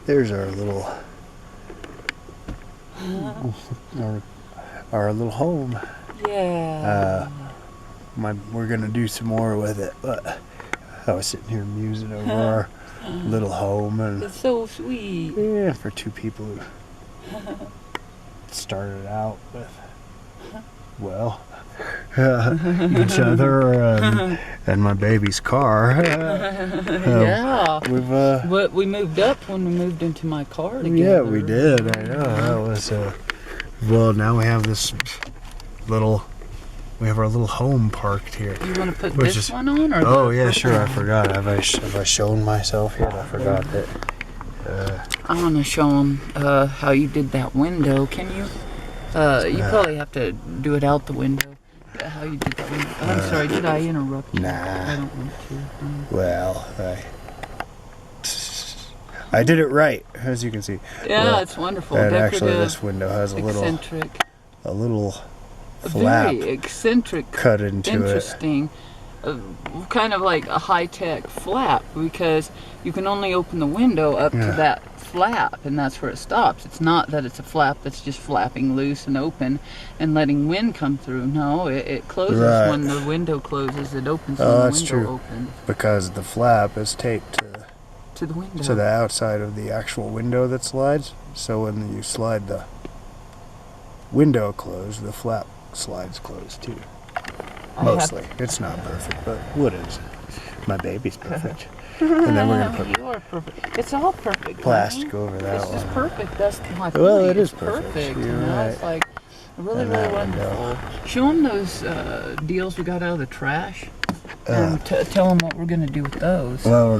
there's our little our little home. Yeah. We're gonna do some more with it, but I was sitting here musing over our little home, and It's so sweet. yeah, for two people who started out with, well, each other and my baby's car. Yeah. We've We moved up when we moved into my car together. yeah, we did. I know that was well. Now we have this little. We have our little home parked here. You want to put this one on? Or oh yeah, sure. I forgot. Have I shown myself yet? I forgot that. I want to show them how you did that window. Can you? You probably have to do it out the window. How you did that window. I'm sorry. Did I interrupt you? Nah. I don't want to. Well, I did it right, as you can see. Yeah, well, it's wonderful. And Decorative, actually, this window has a little flap very eccentric, cut into interesting, kind of like a high-tech flap, because you can only open the window up to that flap, and that's where it stops. It's not that it's a flap that's just flapping loose and open and letting wind come through. No, it closes when the window closes. It opens when the window opens. Because the flap is taped to the window, to the outside of the actual window that slides. So when you slide the window closed, the flap slides closed too. Mostly. It's not perfect, but what is? My baby's perfect. And then we're gonna put you are perfect. It's all perfect. plastic over that It's one. just perfect. That's my point. Well, it is It's perfect. You're you know? right. It's like really, And really that wonderful. Show them those deals we got out of the trash, and tell them what we're gonna do with those. Well,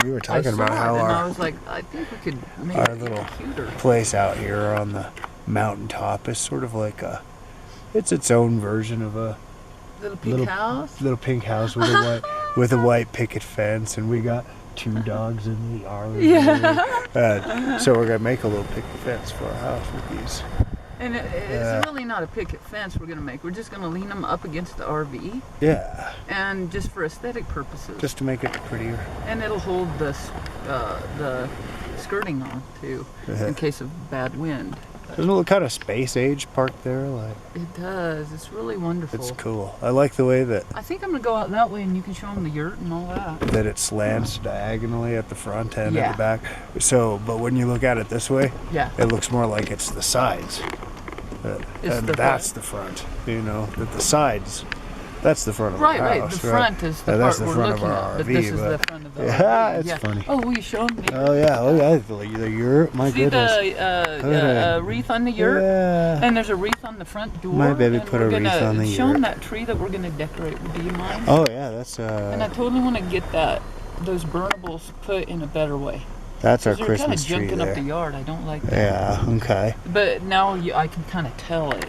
we were talking about how and I our was like, I think we could make our it little cuter. place out here on the mountaintop is sort of like it's its own version of a Little pink house. little pink house with a white picket fence, and we got 2 dogs in the yard. Yeah. So we're gonna make a little picket fence for our house with these. And it's really not a picket fence we're gonna make. We're just gonna lean them up against the RV. Yeah. And just for aesthetic purposes. Just to make it prettier. And it'll hold the skirting on too, in case of bad wind. Doesn't it look kind of space age parked there? Like it does. It's really wonderful. it's cool. I like the way that I think I'm gonna go out that way, and you can show them the yurt and all that. that it slants diagonally at the front and at the back. So, but when you look at it this way, it looks more like it's the sides. And that's the front. You know, that the sides. That's the front of our house. Right. The front is the part we're looking at. But this is the front of the RV. It's funny. Oh, will you show me? Oh yeah. The yurt. My goodness. See the wreath on the yurt? Yeah. And there's a wreath on the front door. My baby put a wreath on the Show yurt. them that tree that we're gonna decorate. Do you mind? Oh yeah, that's And I totally want to get those burnables put in a better way. That's our Christmas tree there. You're kind of junking there. up the yard. I don't like that. Yeah. Okay. But now I can kind of tell it.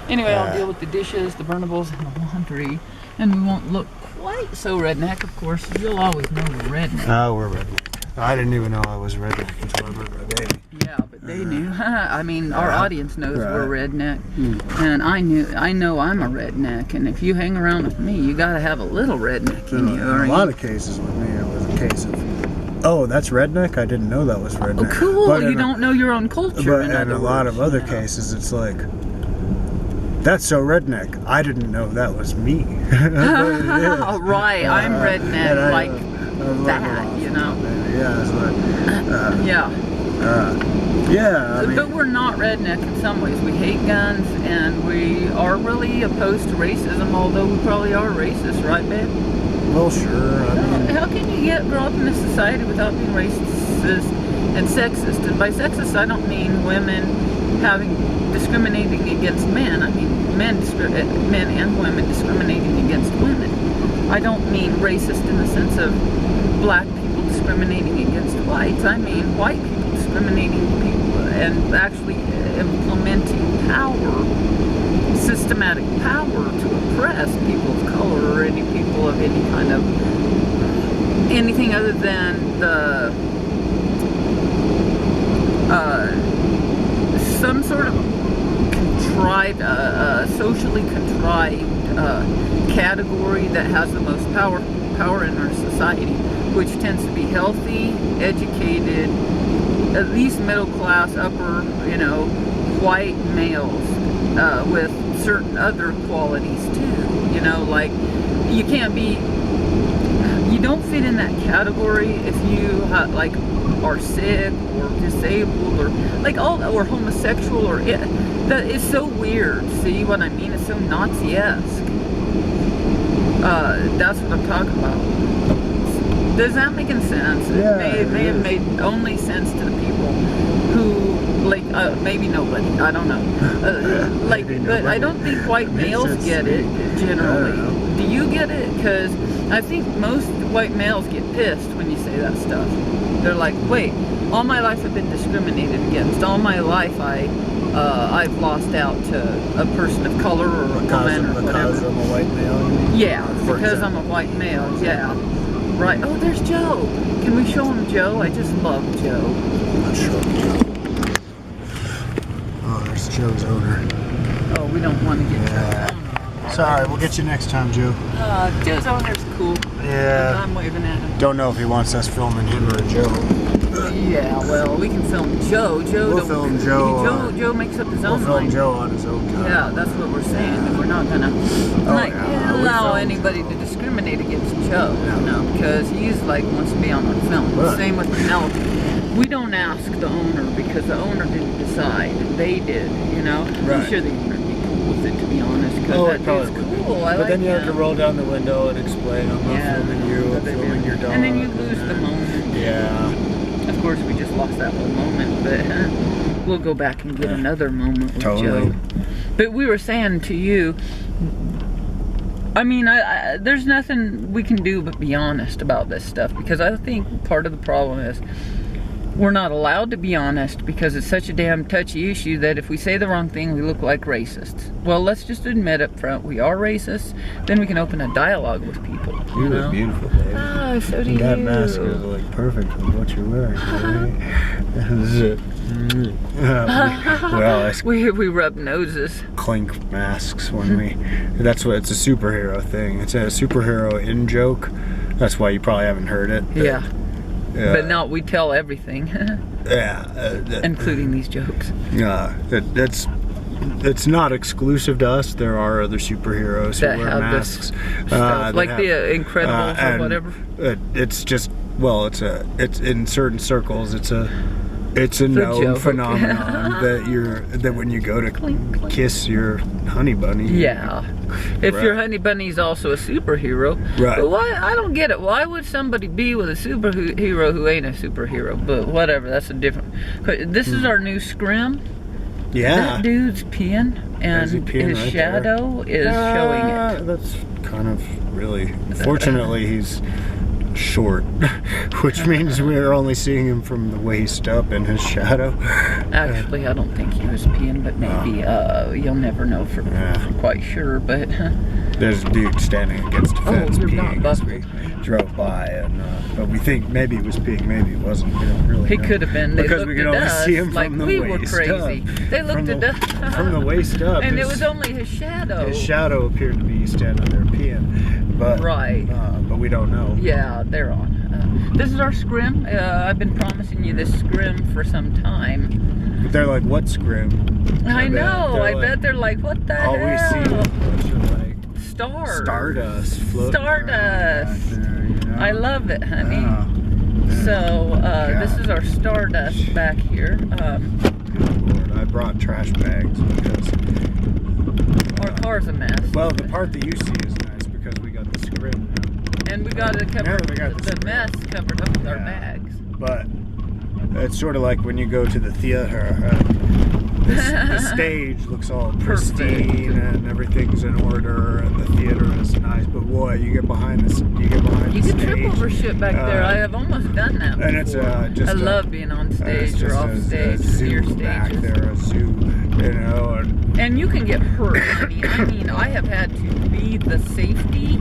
Anyway, I'll deal with the dishes, the burnables, and the laundry, and we won't look quite so redneck. Of course, you'll always know we're redneck. Oh, we're redneck. I didn't even know I was redneck until I met my baby. Yeah, but they knew. I mean, our audience knows we're redneck, and I know I'm a redneck. And if you hang around with me, you got to have a little redneck in you. In a lot of cases with me, it was a case of, oh, that's redneck. I didn't know that was redneck. Oh, cool. But you don't know your own culture. But in a lot of other cases, it's like, that's so redneck. I didn't know that was me. Right, I'm redneck like that, you know. Yeah, it's like, I mean, but we're not redneck in some ways. We hate guns, and we are really opposed to racism, although we probably are racist, right, babe? Well, sure. I mean, how can you grow up in this society without being racist and sexist? And by sexist, I don't mean women discriminating against men. I mean men and women discriminating against women. I don't mean racist in the sense of black people discriminating against whites. I mean white people discriminating people and actually implementing systematic power to oppress people of color or any people of any kind of anything other than some sort of contrived, socially contrived category that has the most power in our society, which tends to be healthy, educated, at least middle class, upper, you know, white males with certain other qualities too. You know, like you can't be, you don't fit in that category if you like are sick or disabled or like or homosexual or that is so weird. See what I mean? It's so Nazi-esque. That's what I'm talking about. Does that make any sense? Yeah, It may have made only sense to the people who, like, maybe nobody, I don't know. Like, but I don't think white males get it, generally. Do you get it? Because I think most white males get pissed when you say that stuff. They're like, wait, all my life I've been discriminated against. All my life I've lost out to a person of color or a woman or whatever. Because I'm a white male? Yeah, because I'm a white male, yeah. Right. Oh, there's Joe. Can we show him Joe? I just love Joe. Let's show him Joe. Oh, there's Joe's owner. Oh, we don't want to get Joe. Sorry, we'll get you next time, Joe. Joe's owner's cool. Yeah. I'm waving at him. Don't know if he wants us filming him or Joe. Yeah, well, we can film Joe. We'll film Joe. Joe makes up his own We'll film mind. Joe on his own time. Yeah, that's what we're saying. And we're not gonna allow anybody to discriminate against Joe, you know, because he's like wants to be on our film. Right. Same with Penelope. We don't ask the owner because the owner didn't decide. They did, you know. Right. I'm sure the owner would be cool with it, to be honest, because that dude's cool. But then you have to roll down the window and explain, I'm not filming you, I'm filming your dog. And then you lose the moment. Yeah. Of course, we just lost that whole moment, but we'll go back and get another moment with Joe. But we were saying to you, I mean, there's nothing we can do but be honest about this stuff, because I think part of the problem is we're not allowed to be honest because it's such a damn touchy issue that if we say the wrong thing, we look like racists. Well, let's just admit up front we are racist, then we can open a dialogue with people. You look beautiful, babe. Oh, so do you. That mask is like perfect with what you're wearing. This is it. We rub noses. Clink masks when we. That's what it's a superhero thing. It's a superhero in joke. That's why you probably haven't heard it. Yeah. But now we tell everything. Including these jokes. It's not exclusive to us. There are other superheroes that who wear masks. Like the Incredibles or whatever. It's just, well, it's in certain circles. It's a known phenomenon that when you go to kiss your honey bunny. Yeah. If your honey bunny is also a superhero. Right. But why? I don't get it. Why would somebody be with a superhero who ain't a superhero? But whatever. That's a different. This is our new scrim. Yeah. That dude's peeing, and his right shadow is showing it. That's kind of really. Fortunately, he's short, which means we're only seeing him from the waist up in his shadow. Actually, I don't think he was peeing, but maybe you'll never know for quite sure. But there's a dude standing against a fence peeing as we not drove by, and but we think maybe he was peeing, maybe he wasn't. We don't really he know. could have been. They because we could only see him like from the we waist were crazy. up. They looked at us from the waist up, and it was only his shadow. His shadow appeared to be standing there peeing, but but we don't know. Yeah, they're on. This is our scrim. I've been promising you this scrim for some time. They're like, what scrim? I know. I bet they're like, what the hell? All we see are like stars. Stardust floating Stardust. There, you know? I love it, honey. So this is our Stardust back here. Good Lord, I brought trash bags because our car's a mess. Well, the part that you see is nice because we got the scrim now. And we got to cover the mess covered up with our bags. But it's sort of like when you go to the theater. The stage looks all pristine and everything's in order, and the theater is nice. But boy, you get behind the stage. You can trip over shit back there. I have almost done that before. And it's just I love being on stage or off stage, near stages. Back there, a zoo, you know. And you can get hurt. I mean, I have had to be the safety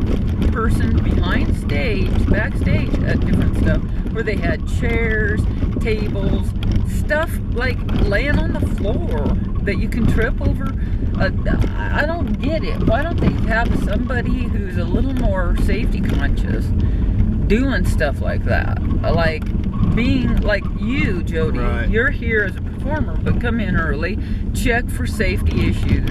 person behind stage, backstage at different stuff, where they had chairs, tables, stuff like laying on the floor that you can trip over. I don't get it. Why don't they have somebody who's a little more safety conscious doing stuff like that? Like, being like you, Jody. Right. You're here as a performer, but come in early, check for safety issues,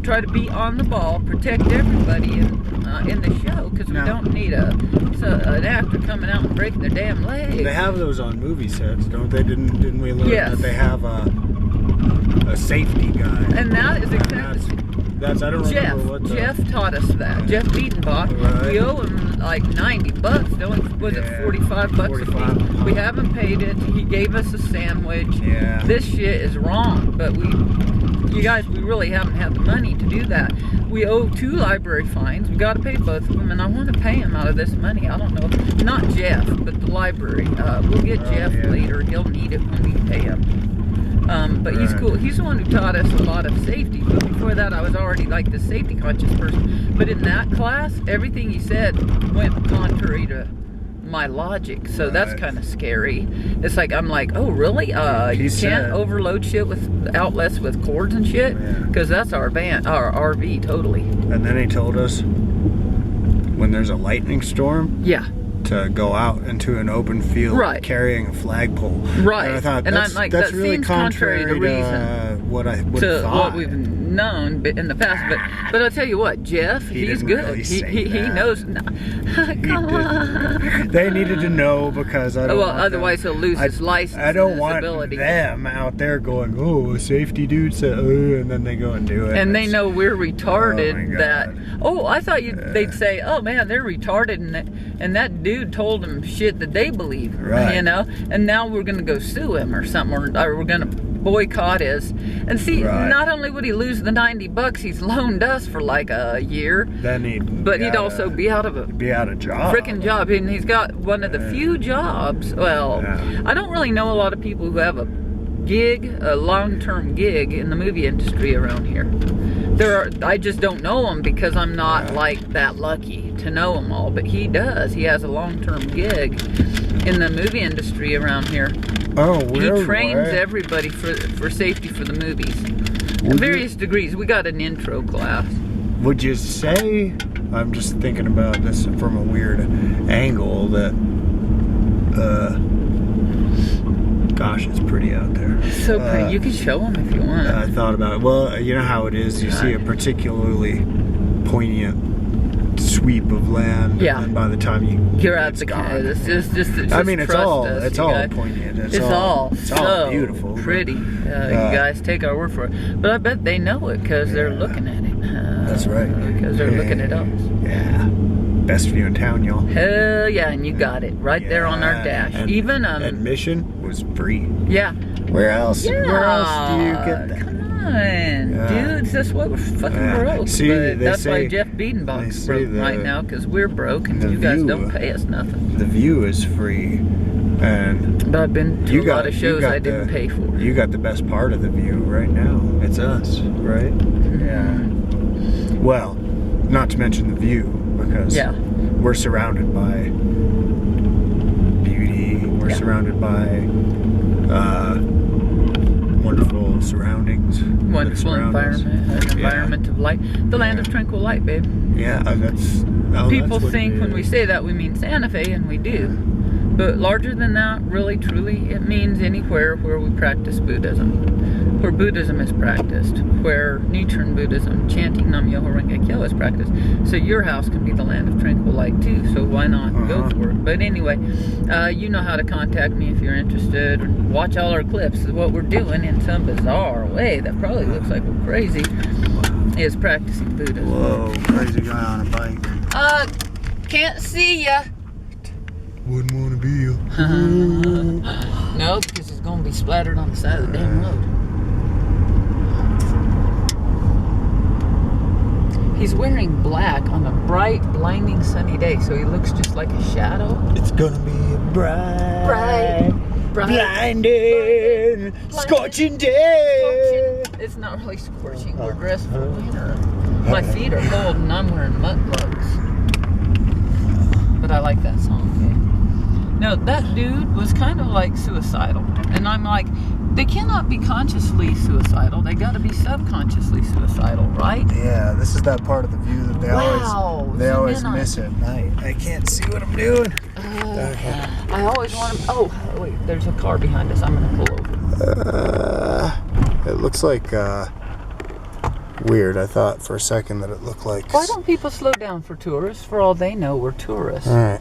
try to be on the ball, protect everybody in the show, because we don't need an actor coming out and breaking their damn leg. They have those on movie sets, don't they? Didn't we learn that they have a safety guy? And that is exactly. That's I don't remember what Jeff taught us that. Jeff Biedenbach. Right. We owe him like $90. Was it $45 a piece? We haven't paid it. He gave us a sandwich. Yeah. This shit is wrong, but you guys, we really haven't had the money to do that. We owe 2 library fines. We got to pay both of them, and I want to pay him out of this money. I don't know, not Jeff, but the library. We'll get Jeff later. He'll need it when we pay him. But he's cool. He's the one who taught us a lot of safety. But before that, I was already like the safety conscious person. But in that class, everything he said went contrary to my logic. So that's kind of scary. It's like, I'm like, oh, really? You can't overload shit with outlets with cords and shit? Because that's our RV, totally. And then he told us when there's a lightning storm. Yeah. To go out into an open field carrying a flagpole. Right. And I thought, and I'm like, that's that really seems contrary to reason. What I would have thought. What we've known in the past. But I'll tell you what, Jeff, he's good. Really he knows. Come on. They needed to know because I don't want otherwise he'll lose his license. I don't want ability. them out there going, oh, a safety dude said, and then they go and do it. And they know we're retarded. I thought they'd say, oh man, they're retarded, and that dude told them shit that they believe, you know. And now we're gonna go sue him or something, or we're gonna boycott his. And see, not only would he lose the $90 he's loaned us for like a year, then he'd also be out of a job, freaking job. And he's got one of the few jobs. Well, I don't really know a lot of people who have a long-term gig in the movie industry around here. I just don't know them because I'm not like that lucky to know them all. But he does. He has a long-term gig in the movie industry around here. Oh, he trains everybody for safety for the movies. Various degrees. We got an intro class. Would you say, I'm just thinking about this from a weird angle, that gosh, it's pretty out there. So pretty. You can show them if you want. I thought about it. Well, you know how it is. You see a particularly poignant sweep of land, and then by the time you're out the car, it's just I mean, it's all guys. poignant. It's all so beautiful, pretty. You guys take our word for it. But I bet they know it because they're looking at it. That's right. Because they're looking at us. Yeah. Best view in town, y'all. Hell yeah, and you got it right there on our dash. And even admission was free. Yeah. Where else? Yeah. Where else do you get that? Come on, dudes. That's why we're fucking broke. See, but that's why Jeff Biedenbach's broke right now, because we're broke and you guys don't pay us nothing. The view is free, and but I've been to a lot of shows I didn't pay for. You got the best part of the view right now. It's us, right? Yeah. Well, not to mention the view, because we're surrounded by beauty. We're surrounded by wonderful surroundings. Wonderful environment. An environment of light. The land of tranquil light, babe. Yeah, People think when we say that we mean Santa Fe, and we do. But larger than that, really, truly, it means anywhere where we practice Buddhism. Where Buddhism is practiced. Where Nichiren Buddhism, chanting Nam Myoho Renge Kyo is practiced. So your house can be the land of tranquil light too. So why not go for it? But anyway, you know how to contact me if you're interested. Watch all our clips. What we're doing in some bizarre way that probably looks like we're crazy is practicing Buddhism. Whoa, crazy guy on a bike. Can't see ya. Wouldn't want to be you. No, because it's going to be splattered on the side of the damn road. He's wearing black on a bright, blinding, sunny day, so he looks just like a shadow. It's going to be a bright, blinding, scorching day. It's not really scorching. We're dressed for winter. My feet are cold, and I'm wearing mud gloves. But I like that song. No, that dude was kind of like suicidal. And I'm like, They cannot be consciously suicidal. They got to be subconsciously suicidal, right? Yeah, this is that part of the view that they always miss at night. I can't see what I'm doing. Okay. I always want to. Oh, wait, there's a car behind us. I'm going to pull over. It looks like weird. I thought for a second that it looked like. Why don't people slow down for tourists? For all they know, we're tourists. All right.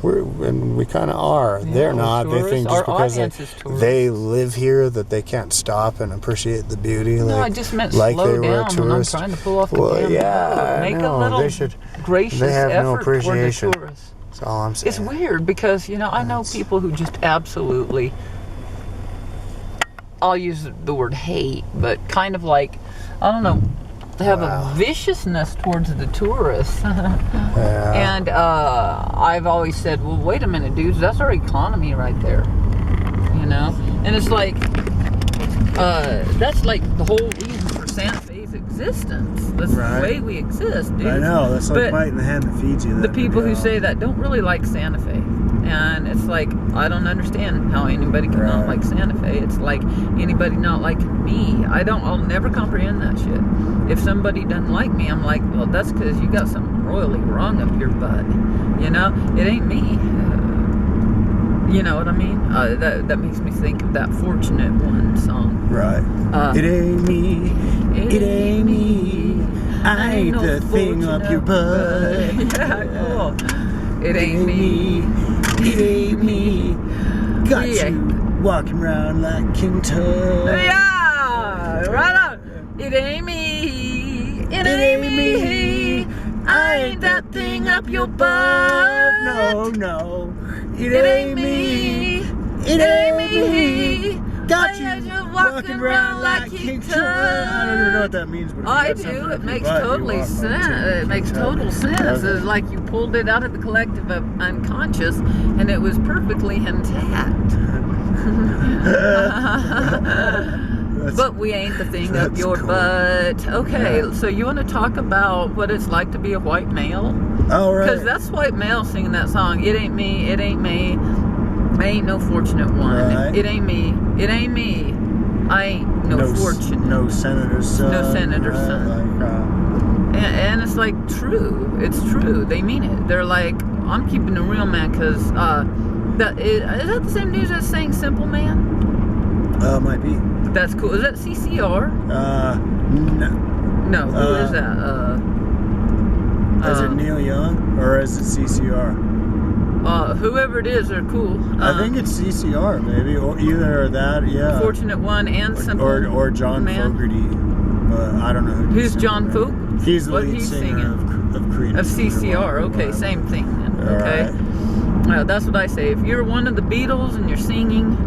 We kind of are. Yeah, They're not. tourists. They think just Our because audience is tourists. they live here that they can't stop and appreciate the beauty. No, like, I just meant like slow they were a down when I'm tourist. trying to pull off the Well, damn yeah, road. I Make know. a little They should. gracious They have no effort toward the appreciation. tourists. That's all I'm saying. It's weird because, you know, I know people who just absolutely, I'll use the word hate, but kind of like, I don't know, they have a viciousness towards the tourists. Yeah. And I've always said, well, wait a minute, dudes, that's our economy right there. You know? And it's like, that's like the whole reason for Santa Fe's existence. That's Right. the way we exist, dude. I know. That's like But biting the hand that feeds you. the That people who video. say that don't really like Santa Fe. And it's like, I don't understand how anybody can not Right. like Santa Fe. It's like anybody not liking me. I'll never comprehend that shit. If somebody doesn't like me, I'm like, well, that's because you got something royally wrong up your butt. You know? It ain't me. You know what I mean? That makes me think of that Fortunate One song. Right. It ain't me. It ain't me. I ain't no the thing up your butt. Yeah, cool. It ain't me. It ain't me. Got Yeah. you walking around like Kentucky. Yeah! Right on! It ain't me. It ain't me. I ain't that thing up your butt. No. It It ain't me. It ain't me. Got I you had you walking around like King Tut. I don't even know what that means, but if you I got do. something It up your makes butt, you totally walk like sense. It makes King Tut. total sense. Okay. It's like you pulled it out of the collective of unconscious, and it was perfectly intact. But we ain't the thing up That's your cool. butt. Okay, Yeah. so you want to talk about what it's like to be a white male? All right. Because that's white male singing that song. It ain't me. It ain't me. I ain't no fortunate one. Right. It ain't me. It ain't me. I ain't no fortunate. No senator's son. No senator's son. And it's like true. It's true. They mean it. They're like, I'm keeping it real, man, because is that the same news as saying Simple Man? Might be. That's cool. Is that CCR? No. No. Who is that? Is it Neil Young or is it CCR? Whoever it is, they're cool. I think it's CCR, maybe, or either that, yeah. Fortunate One and Simple or John Man. Fogerty, but I don't know Who's John Fogerty? He's the What lead he's singer of Creed. Of CCR. Okay, same thing then. Okay. Right. That's what I say. If you're one of the Beatles and you're singing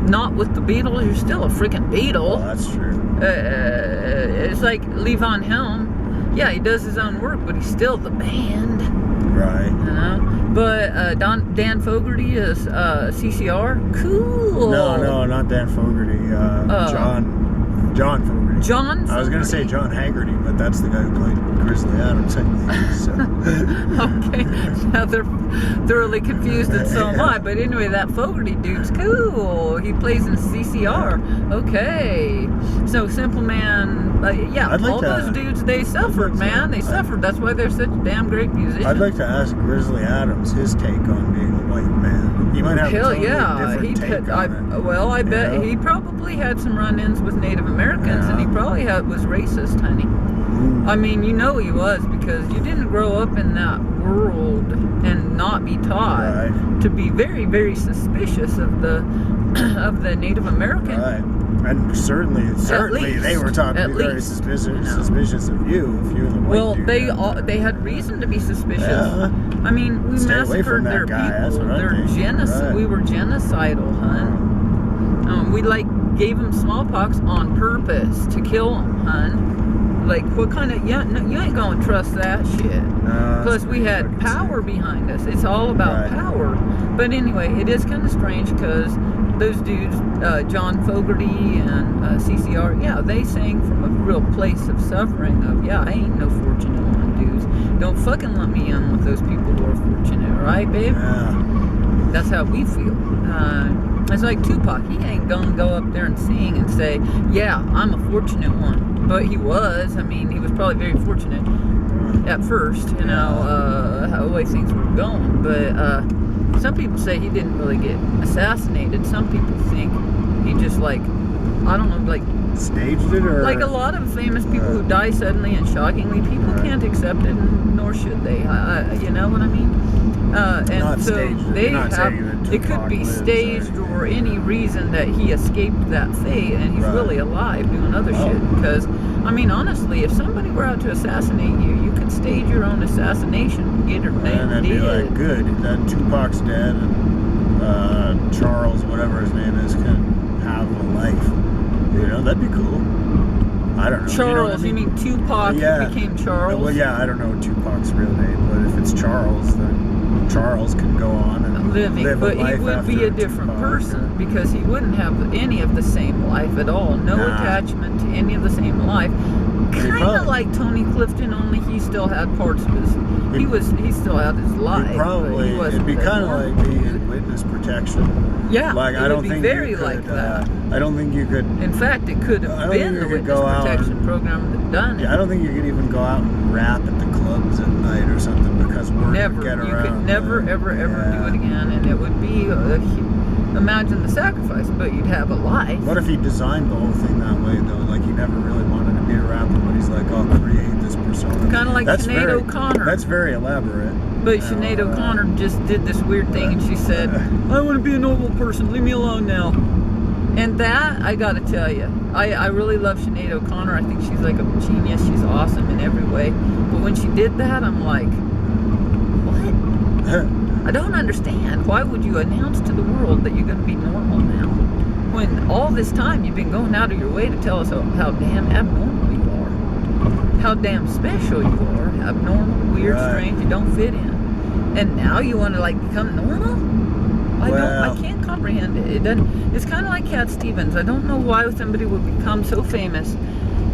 not with the Beatles, you're still a freaking Beatle. Oh, that's true. It's like Levon Helm. Yeah, he does his own work, but he's still the band. Right. You know? But Dan Fogerty is CCR. Cool. No, not Dan Fogerty. John Fogerty. John Fogerty. I was going to say John Haggerty, but that's the guy who played Grizzly Adams. So. Okay, now they're thoroughly confused, and so am I. But anyway, that Fogerty dude's cool. He plays in CCR. Okay, so Simple Man, yeah, I'd like all to- those dudes, they suffered, man. They suffered. That's why they're such damn great musicians. I'd like to ask Grizzly Adams his take on being a white man. He might have a Hell totally yeah, different take on it. well, I bet know? he probably had some run-ins with Native Americans, and he Yeah. probably was racist, honey. Ooh. I mean, you know he was, because you didn't grow up in that world and not be taught Right. to be very, very suspicious of the Native American. Right. And certainly least. they were taught to At be very least. suspicious of you if you were the white Well, dude. they had reason to be suspicious. Yeah. I mean, we Stay away from massacred that their guy, that's people. what I They're think. Right. We were genocidal, hun. We gave them smallpox on purpose to kill them, hun. Like, what kind of, you ain't gonna trust that shit. Plus, we had power behind us. It's all about Right. power. But anyway, it is kind of strange because those dudes, John Fogerty and CCR, yeah, they sang from a real place of suffering of, yeah, I ain't no fortunate one, dudes. Don't fucking let me in with those people who are fortunate, right, babe? Yeah. That's how we feel. It's like Tupac. He ain't gonna go up there and sing and say, "Yeah, I'm a fortunate one." But he was. I mean, he was probably very fortunate at first. You know, how the way things were going. But some people say he didn't really get assassinated. Some people think he just like, I don't know, like staged it, or like a lot of famous people who die suddenly and shockingly. People can't accept it, nor should they. You know what I mean? And not so staged. they You're not have. saying that It could Tupac be lives staged or any reason that he escaped that fate and he's really alive doing other shit. Because I mean, honestly, if somebody were out to assassinate you, you could stage your own assassination and get her and then be like, good, that Tupac's dead, and Charles, whatever his name is, can have a life. You know, that'd be cool. I don't know. Charles, you know what I mean? You mean Tupac became Charles? Well, yeah, I don't know Tupac's real name, but if it's Charles, then Charles can go on and live but a life. He would be a different person because he wouldn't have any of the same life at all. No attachment to any of the same life. Kind of like Tony Clifton, only he still had parts of his. He still had his life. It'd be kind of like being in witness protection. Yeah, like I don't think very you could, like that. I don't think you could. In fact, it could have been the witness protection program that done it. Yeah, I don't think you could even go out and rap at the clubs at night or something because word would get around. You could never, ever do it again, and it would be imagine the sacrifice, but you'd have a life. What if he designed the whole thing that way though? Like he never really wanted to be a rapper, but he's like, I'll create this persona. Kind of like Sinead O'Connor. That's very elaborate. But Sinead O'Connor just did this weird thing, and she said, I want to be a normal person, leave me alone now. And that, I gotta tell you, I really love Sinead O'Connor. I think she's like a genius. She's awesome in every way. But when she did that, I'm like, what? I don't understand. Why would you announce to the world that you're going to be normal now? When all this time you've been going out of your way to tell us how damn abnormal you are. How damn special you are. Abnormal, weird, strange, you don't fit in. And now you want to like become normal? I can't comprehend it. It doesn't. It's kind of like Cat Stevens. I don't know why somebody would become so famous,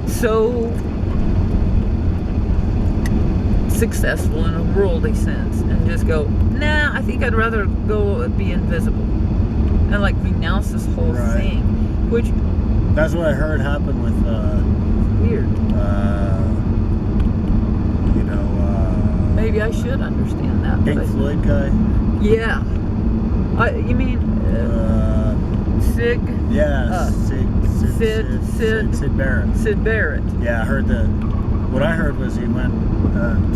so successful in a worldly sense, and just go, nah, I think I'd rather go be invisible and like renounce this whole thing. Which that's what I heard happen with weird. You know, maybe I should understand that. Pink Floyd guy. Yeah. You mean Sig? Yeah, Sid Barrett. Sid Barrett. Yeah, I heard that. What I heard was he went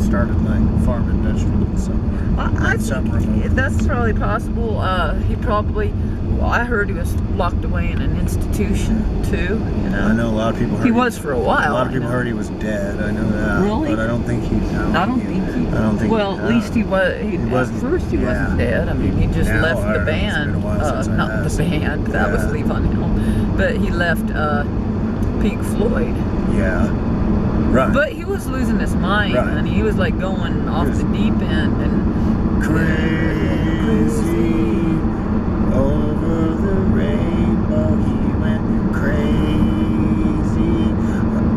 started like farming vegetables somewhere. I think that's probably possible. He probably. Well, I heard he was locked away in an institution too. You know. I know a lot of people. Heard he was for a while. A lot of people heard he was dead. I know that. Really? But I don't think he's. I don't think. Well, at least he was. At first, he wasn't dead. I mean, he just left the band. Not the band. That was Leave on Hell. But he left Pink Floyd. Yeah. Right. But he was losing his mind, and he was like going off the deep end and crazy over the rainbow. He went crazy,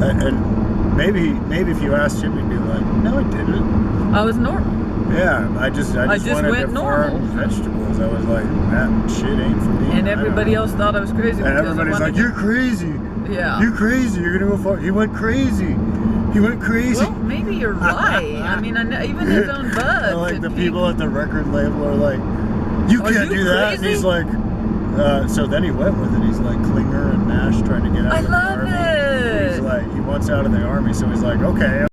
and maybe if you asked him, he'd be like, "No, I didn't. I was normal. Yeah, I just wanted went to normal. farm vegetables. I was like, that shit ain't for me." And everybody else thought I was crazy. And everybody's like, "You're crazy. Yeah. You're crazy. You're gonna go far." He went crazy. He went crazy. Well, maybe you're right. I mean, even his own buds. Like the people at the record label are like, "You can't do that." And he's like, so then he went with it. He's like Klinger and Nash trying to get out of the army. I love it. He's like, he wants out of the army, so he's like, okay.